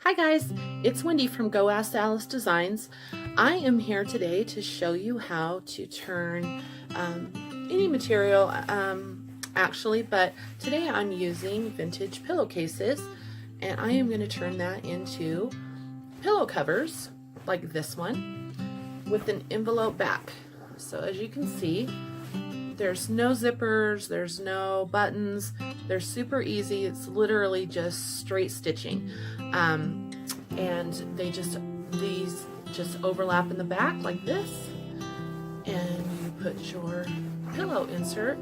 Hi guys, it's Wendy from Go Ask Alice Designs. I am here today to show you how to turn any material actually, but today I'm using vintage pillowcases and I am going to turn that into pillow covers like this one with an envelope back. So as you can see, there's no zippers, there's no buttons, they're super easy. It's literally just straight stitching. And these just overlap in the back like this, and you put your pillow insert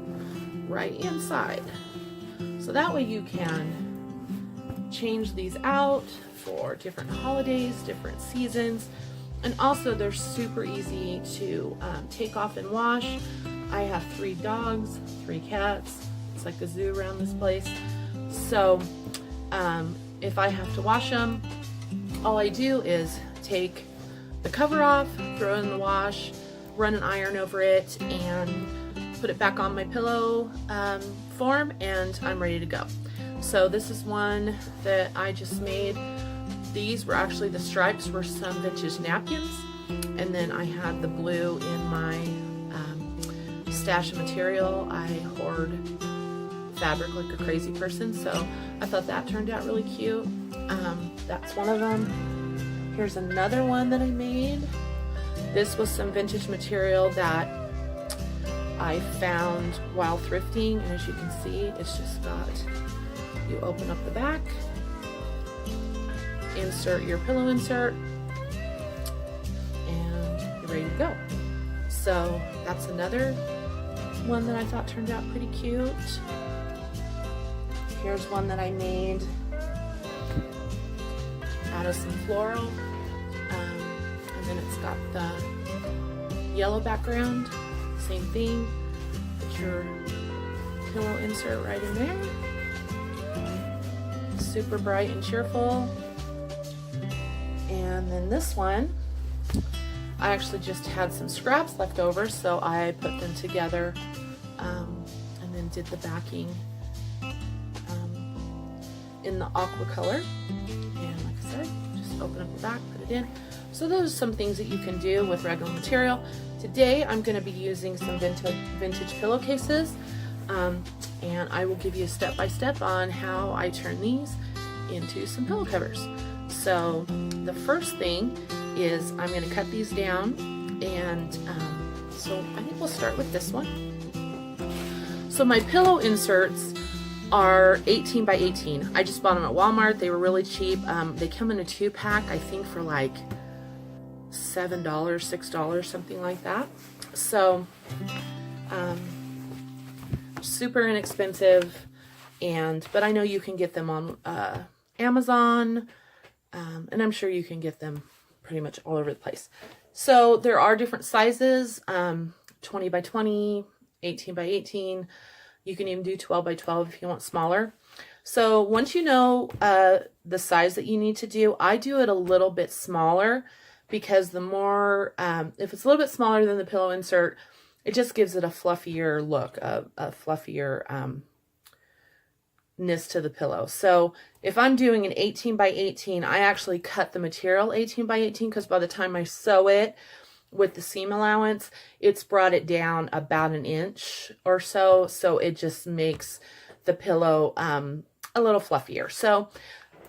right inside. So that way you can change these out for different holidays, different seasons, and also they're super easy to take off and wash. I have 3 dogs, 3 cats. It's like a zoo around this place. So if I have to wash them, all I do is take the cover off, throw it in the wash, run an iron over it, and put it back on my pillow form, and I'm ready to go. So this is one that I just made. These were actually, the stripes were some vintage napkins, and then I had the blue in my stash of material. I hoard fabric like a crazy person, so I thought that turned out really cute. That's one of them. Here's another one that I made. This was some vintage material that I found while thrifting, and as you can see, it's just got, you open up the back, insert your pillow insert, and you're ready to go. So that's another one that I thought turned out pretty cute. Here's one that I made out of some floral, and then it's got the yellow background. Same thing, put your pillow insert right in there. Super bright and cheerful. And then this one, I actually just had some scraps left over, so I put them together and then did the backing in the aqua color. And like I said, just open up the back, put it in. So those are some things that you can do with regular material. Today I'm going to be using some vintage pillowcases, and I will give you a step-by-step on how I turn these into some pillow covers. So the first thing is I'm going to cut these down, and so I think we'll start with this one. So my pillow inserts are 18 by 18. I just bought them at Walmart. They were really cheap. They come in a 2-pack, I think for like $7, $6, something like that. So super inexpensive, but I know you can get them on Amazon, and I'm sure you can get them pretty much all over the place. So there are different sizes, 20 by 20, 18 by 18. You can even do 12 by 12 if you want smaller. So once you know the size that you need to do, I do it a little bit smaller, because the more, if it's a little bit smaller than the pillow insert, it just gives it a fluffier look, a fluffier ness to the pillow. So if I'm doing an 18 by 18, I actually cut the material 18 by 18, because by the time I sew it with the seam allowance, it's brought it down about 1 inch or so. So it just makes the pillow a little fluffier. So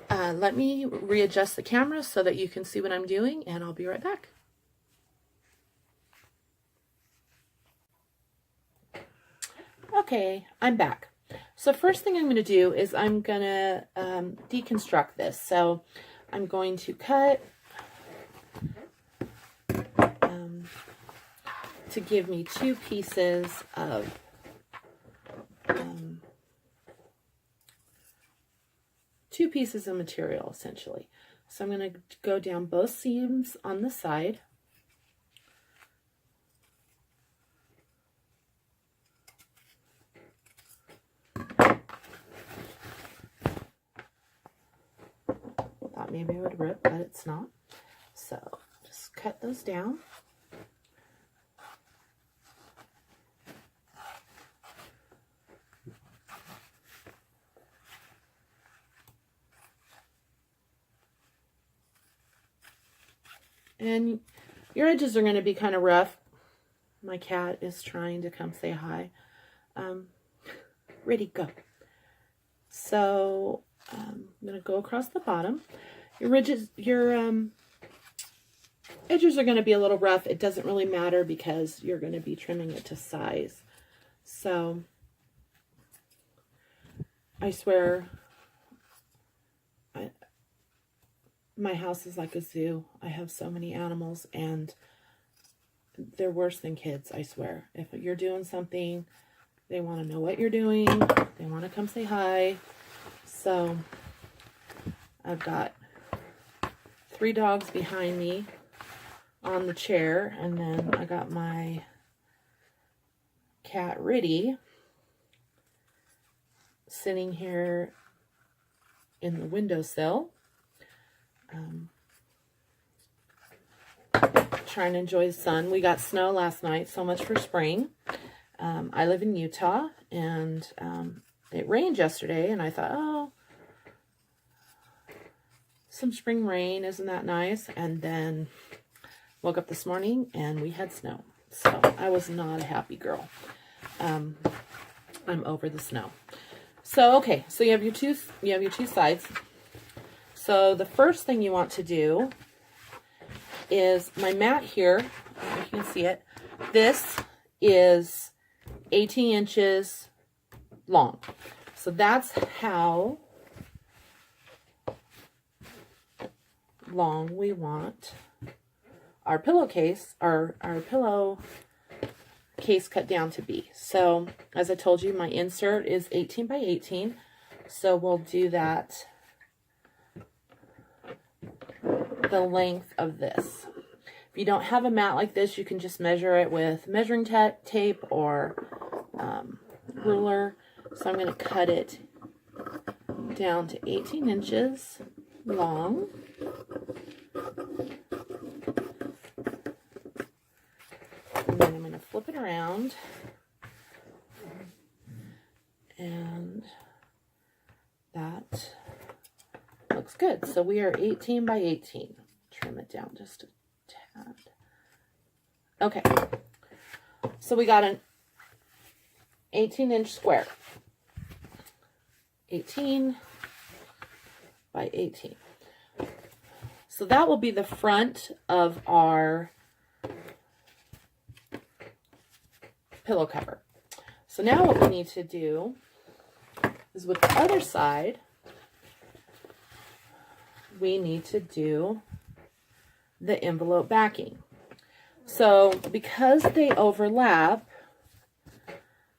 let me readjust the camera so that you can see what I'm doing, and I'll be right back. Okay, I'm back. So first thing I'm going to do is I'm going to deconstruct this. So I'm going to cut to give me 2 pieces of material, essentially. So I'm going to go down both seams on the side. Thought maybe it would rip, but it's not. So just cut those down. And your edges are going to be kind of rough. My cat is trying to come say hi. Ready, go. So I'm going to go across the bottom. Your edges are going to be a little rough. It doesn't really matter because you're going to be trimming it to size. So I swear, my house is like a zoo. I have so many animals, and they're worse than kids, I swear. If you're doing something, they want to know what you're doing. They want to come say hi. So I've got 3 dogs behind me on the chair, and then I got my cat Riddy sitting here in the windowsill, trying to enjoy the sun. We got snow last night, so much for spring. I live in Utah, and it rained yesterday, and I thought, oh, some spring rain, isn't that nice? And then woke up this morning, and we had snow. So I was not a happy girl. I'm over the snow. So, okay, so you have your two sides. So the first thing you want to do is my mat here, if you can see it, this is 18 inches long. So that's how long we want our pillowcase, our pillow case cut down to be. So as I told you, my insert is 18 by 18. So we'll do that the length of this. If you don't have a mat like this, you can just measure it with measuring tape or ruler. So I'm going to cut it down to 18 inches long. And then I'm going to flip it around. And that looks good. So we are 18 by 18. Trim it down just a tad. Okay. So we got an 18-inch square. 18 by 18. So that will be the front of our pillow cover. So now what we need to do is with the other side, we need to do the envelope backing. So because they overlap,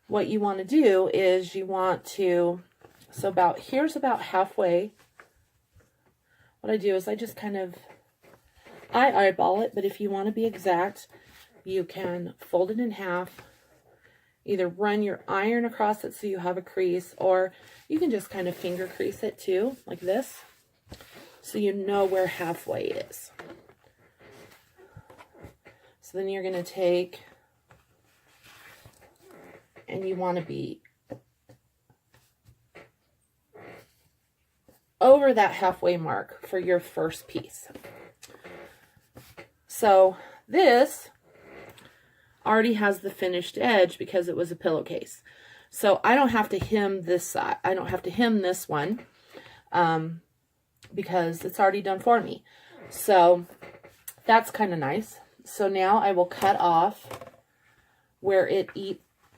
what you want to do is you want to, so here's about halfway. What I do is I just kind of, I eyeball it, but if you want to be exact, you can fold it in half, either run your iron across it so you have a crease, or you can just kind of finger crease it too, like this, so you know where halfway is. So then you're going to take, and you want to be over that halfway mark for your first piece. So this already has the finished edge because it was a pillowcase. So I don't have to hem this side. I don't have to hem this one because it's already done for me. So that's kind of nice. So now I will cut off where it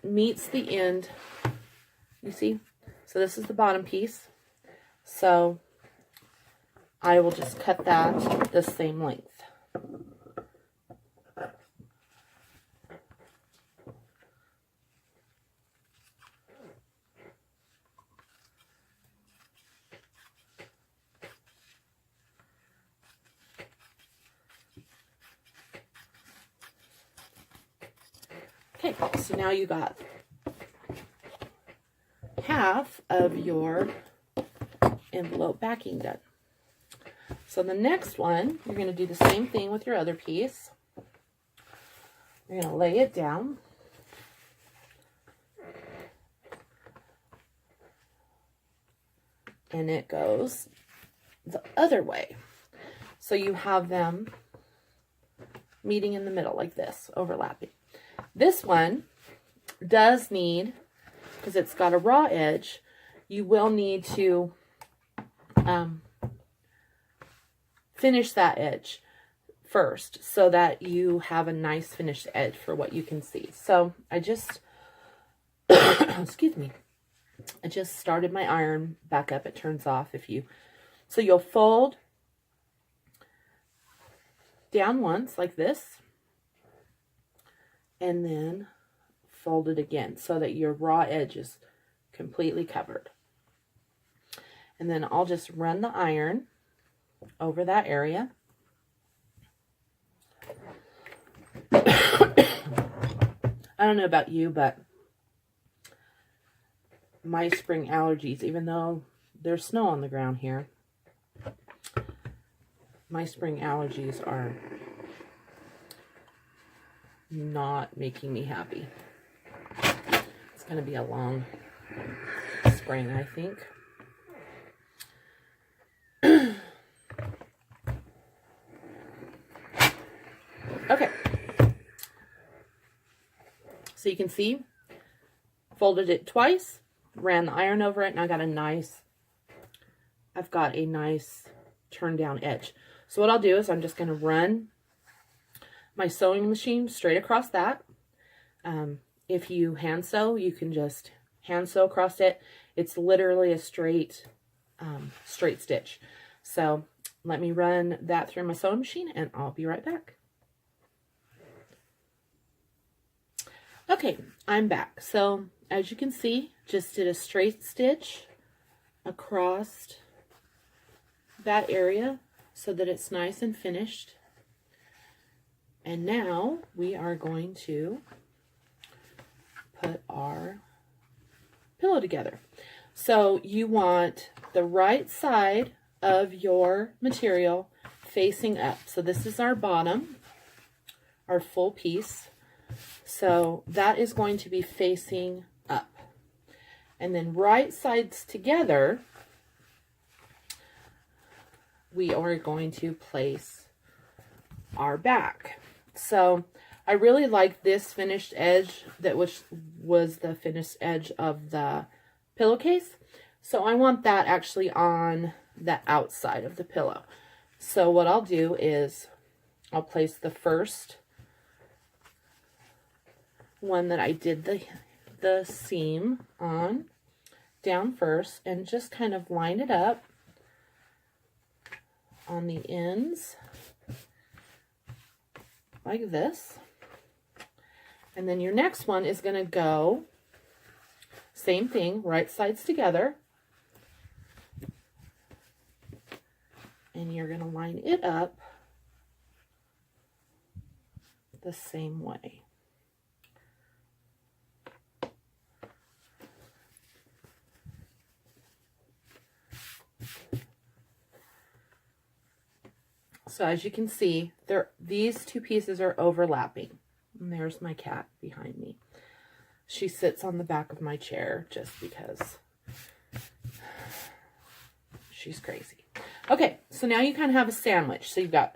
meets the end. You see? So this is the bottom piece. So I will just cut that the same length. Okay, so now you got half of your envelope backing done. So the next one, you're going to do the same thing with your other piece. You're going to lay it down. And it goes the other way. So you have them meeting in the middle like this, overlapping. This one does need, because it's got a raw edge, you will need to finish that edge first so that you have a nice finished edge for what you can see. So I just, excuse me, I just started my iron back up. It turns off so you'll fold down once like this, and then fold it again so that your raw edge is completely covered. And then I'll just run the iron over that area. I don't know about you, but my spring allergies, even though there's snow on the ground here, my spring allergies are not making me happy. It's going to be a long spring, I think. Okay. So you can see, folded it twice, ran the iron over it, and I've got a nice turn down edge. So what I'll do is I'm just going to run my sewing machine straight across that. If you hand sew, you can just hand sew across it. It's literally a straight stitch. So let me run that through my sewing machine and I'll be right back. Okay, I'm back. So as you can see, just did a straight stitch across that area so that it's nice and finished. And now we are going to put our pillow together. So you want the right side of your material facing up. So this is our bottom, our full piece. So that is going to be facing up. And then right sides together, we are going to place our back. So I really like this finished edge, which was the finished edge of the pillowcase. So I want that actually on the outside of the pillow. So what I'll do is I'll place the first one that I did the seam on down first and just kind of line it up on the ends like this. And then your next one is going to go same thing, right sides together, and you're going to line it up the same way. So as you can see, these two pieces are overlapping. And there's my cat behind me. She sits on the back of my chair just because she's crazy. Okay, so now you kind of have a sandwich. So you've got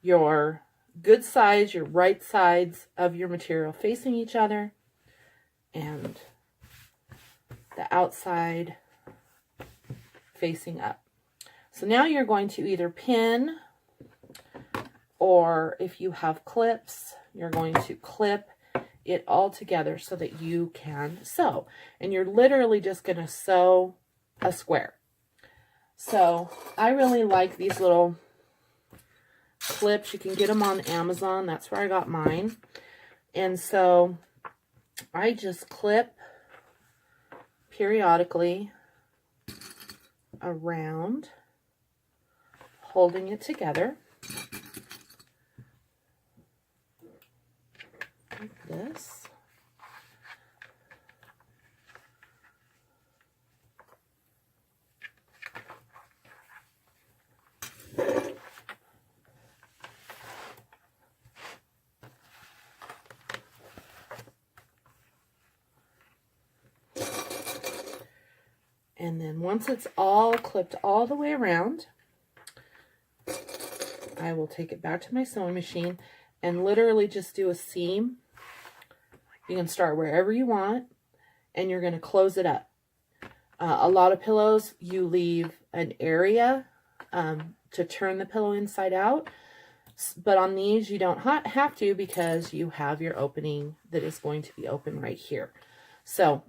your good sides, your right sides of your material facing each other, and the outside facing up. So now you're going to either pin, or if you have clips, you're going to clip it all together so that you can sew. And you're literally just going to sew a square. So I really like these little clips. You can get them on Amazon. That's where I got mine. And so I just clip periodically around, holding it together like this. And then once it's all clipped all the way around, I will take it back to my sewing machine and literally just do a seam. You can start wherever you want, and you're going to close it up. A lot of pillows, you leave an area to turn the pillow inside out. But on these, you don't have to, because you have your opening that is going to be open right here. So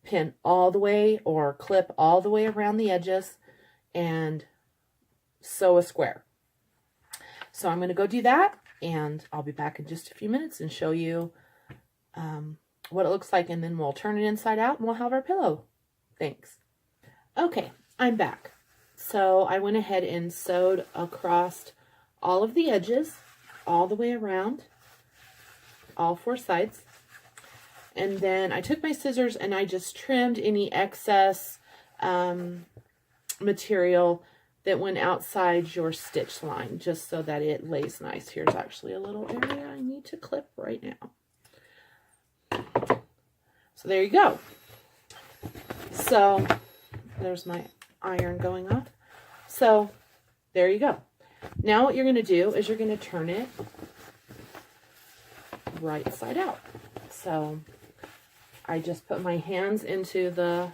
pin all the way or clip all the way around the edges and sew a square. So I'm going to go do that, and I'll be back in just a few minutes and show you what it looks like, and then we'll turn it inside out and we'll have our pillow. Thanks. Okay, I'm back. So I went ahead and sewed across all of the edges, all the way around, all 4 sides. And then I took my scissors and I just trimmed any excess material that went outside your stitch line, just so that it lays nice. Here's actually a little area I need to clip right now. So there you go. So there's my iron going off. So there you go. Now what you're going to do is you're going to turn it right side out. So I just put my hands into the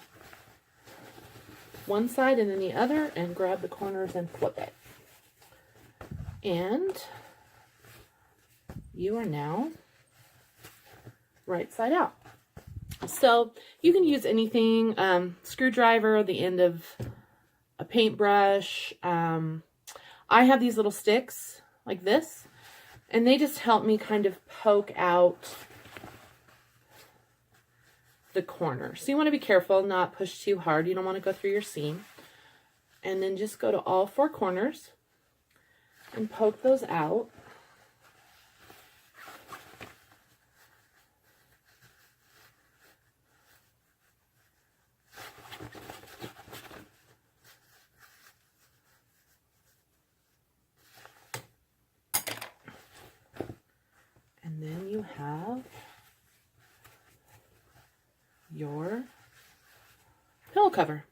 one side and then the other and grab the corners and flip it. And you are now right side out. So you can use anything, screwdriver, the end of a paintbrush. I have these little sticks like this, and they just help me kind of poke out the corner. So you want to be careful, not push too hard. You don't want to go through your seam. And then just go to all 4 corners and poke those out. And then you have your pillow cover.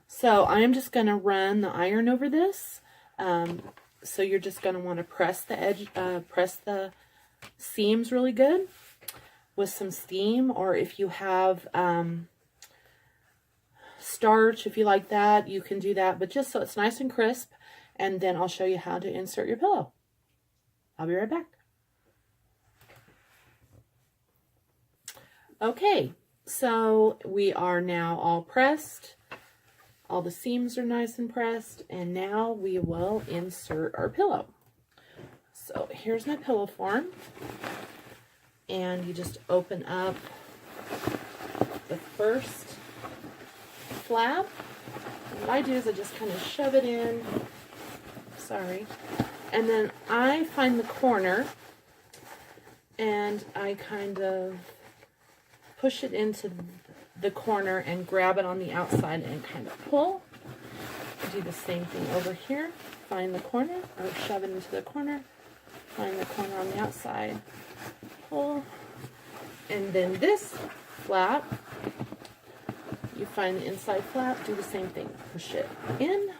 So I'm just going to run the iron over this. So you're just going to want to press the edge, press the seams really good with some steam, or if you have starch, if you like that, you can do that, but just so it's nice and crisp. And then I'll show you how to insert your pillow. I'll be right back. Okay, so we are now all pressed. All the seams are nice and pressed, and now we will insert our pillow. So here's my pillow form, and you just open up the first flap. What I do is I just kind of shove it in, sorry, and then I find the corner, and I kind of push it into the corner and grab it on the outside and kind of pull. Do the same thing over here. Find the corner, or shove it into the corner. Find the corner on the outside. Pull. And then this flap, you find the inside flap. Do the same thing. Push it in.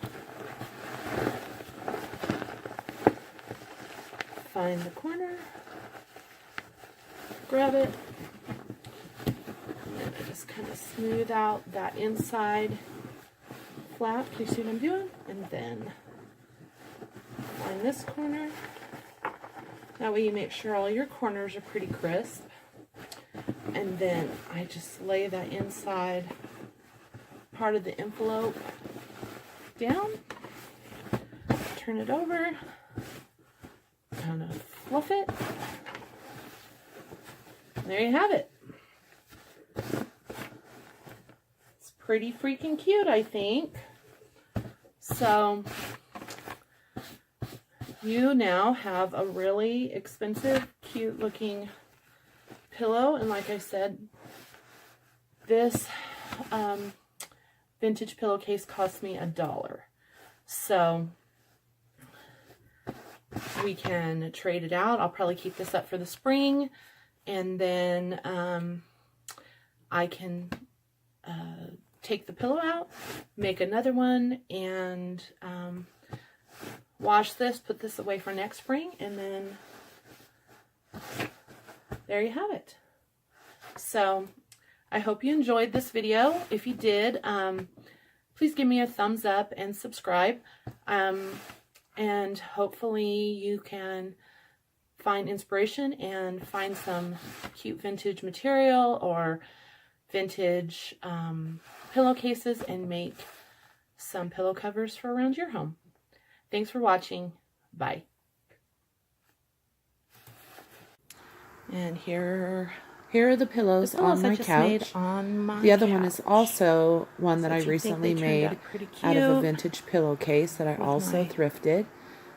Find the corner. Grab it. Just kind of smooth out that inside flap. Can you see what I'm doing? And then find this corner. That way you make sure all your corners are pretty crisp. And then I just lay that inside part of the envelope down. Turn it over. Kind of fluff it. And there you have it. Pretty freaking cute, I think. So you now have a really expensive, cute looking pillow. And like I said, this vintage pillowcase cost me $1. So we can trade it out. I'll probably keep this up for the spring, and then I can take the pillow out, make another one, and wash this, put this away for next spring, and then there you have it. So I hope you enjoyed this video. If you did, please give me a thumbs up and subscribe. And hopefully you can find inspiration and find some cute vintage material or vintage pillowcases and make some pillow covers for around your home. Thanks for watching. Bye. And here are the pillows on my couch. The other one is also one that I recently made out of a vintage pillowcase that I also thrifted.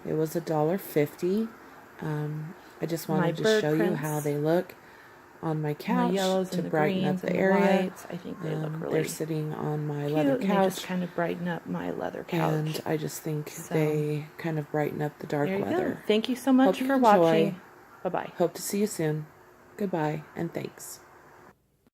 It was $1.50. I just wanted to show you how they look on my couch to brighten up the area. I think they look really they're sitting on my leather couch. They just kind of brighten up my leather couch. And I just think they kind of brighten up the dark weather. Thank you so much for watching. Bye-bye. Hope to see you soon. Goodbye and thanks.